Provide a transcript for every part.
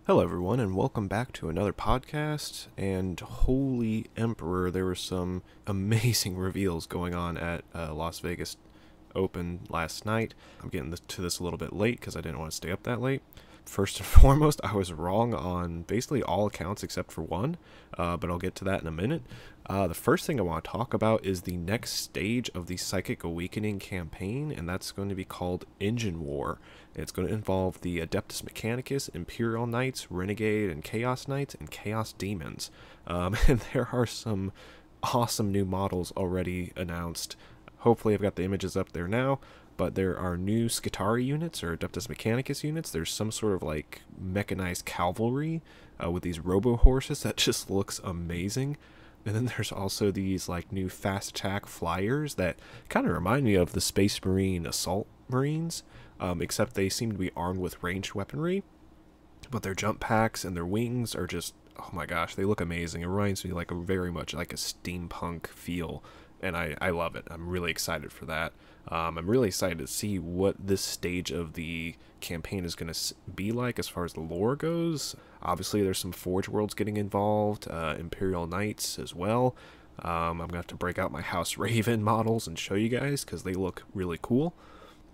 Hello, everyone, and welcome back to another podcast. And holy emperor, there were some amazing reveals going on at Las Vegas Open last night. I'm getting to this a little bit late because I didn't want to stay up that late. First and foremost, I was wrong on basically all accounts except for one, but I'll get to that in a minute. The first thing I want to talk about is the next stage of the Psychic Awakening campaign, and that's going to be called Engine War. It's going to involve the Adeptus Mechanicus, Imperial Knights, Renegade and Chaos Knights, and Chaos Demons. And there are some awesome new models already announced. Hopefully I've got the images up there now, but there are new Skitarii units or Adeptus Mechanicus units. There's some sort of like mechanized cavalry with these robo horses that just looks amazing. And then there's also these like new fast attack flyers that kind of remind me of the Space Marine Assault Marines, except they seem to be armed with ranged weaponry. But their jump packs and their wings are just, oh my gosh, they look amazing. It reminds me like very much like a steampunk feel, and I love it. I'm really excited for that. I'm really excited to see what this stage of the campaign is going to be like as far as the lore goes. Obviously, there's some Forge Worlds getting involved, Imperial Knights as well. I'm going to have to break out my House Raven models and show you guys because they look really cool.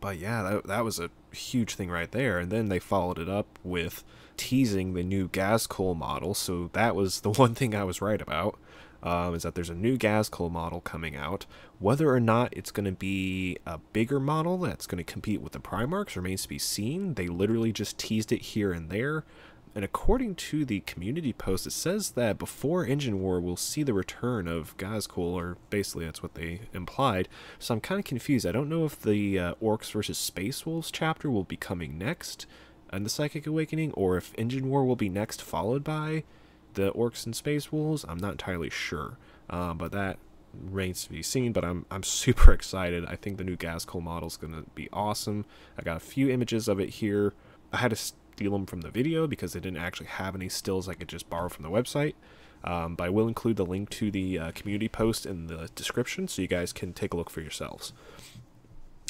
But yeah, that was a huge thing right there. And then they followed it up with teasing the new Ghazghkull model. So that was the one thing I was right about, is that there's a new Ghazghkull model coming out. Whether or not it's going to be a bigger model that's going to compete with the Primarchs remains to be seen. They literally just teased it here and there. And according to the community post, it says that before Engine War, we'll see the return of Ghazghkull, or basically that's what they implied. So I'm kind of confused. I don't know if the Orcs versus Space Wolves chapter will be coming next in the Psychic Awakening, or if Engine War will be next, followed by the Orcs and Space Wolves. I'm not entirely sure, but that remains to be seen. But I'm super excited. I think the new Ghazghkull model is going to be awesome. I got a few images of it here. I had to steal them from the video because they didn't actually have any stills I could just borrow from the website. But I will include the link to the community post in the description so you guys can take a look for yourselves.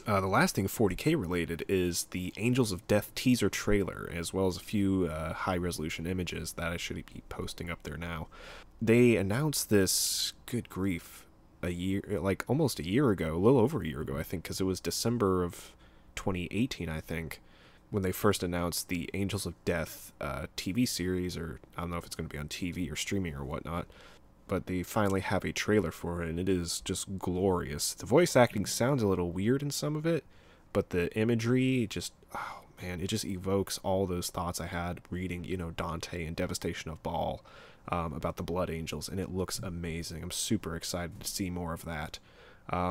The last thing 40k related is the Angels of Death teaser trailer, as well as a few high-resolution images that I should be posting up there now. They announced this, good grief, almost a year ago, a little over a year ago, I think, because it was December of 2018, I think, when they first announced the Angels of Death TV series, or I don't know if it's going to be on TV or streaming or whatnot, but they finally have a trailer for it, and it is just glorious. The voice acting sounds a little weird in some of it, but the imagery just, oh man, it just evokes all those thoughts I had reading, Dante and Devastation of Baal about the Blood Angels, and it looks amazing. I'm super excited to see more of that.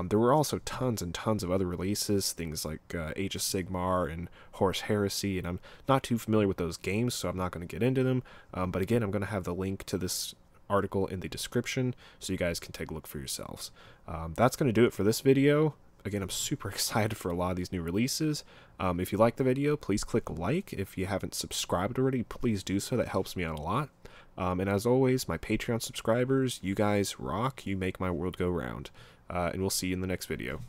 There were also tons and tons of other releases, things like Age of Sigmar and Horus Heresy, and I'm not too familiar with those games, so I'm not going to get into them. But again, I'm going to have the link to this article in the description so you guys can take a look for yourselves. That's going to do it for this video. Again, I'm super excited for a lot of these new releases. If you like the video, please click like. If you haven't subscribed already, please do so. That helps me out a lot. And as always, my Patreon subscribers, you guys rock. You make my world go round. And we'll see you in the next video.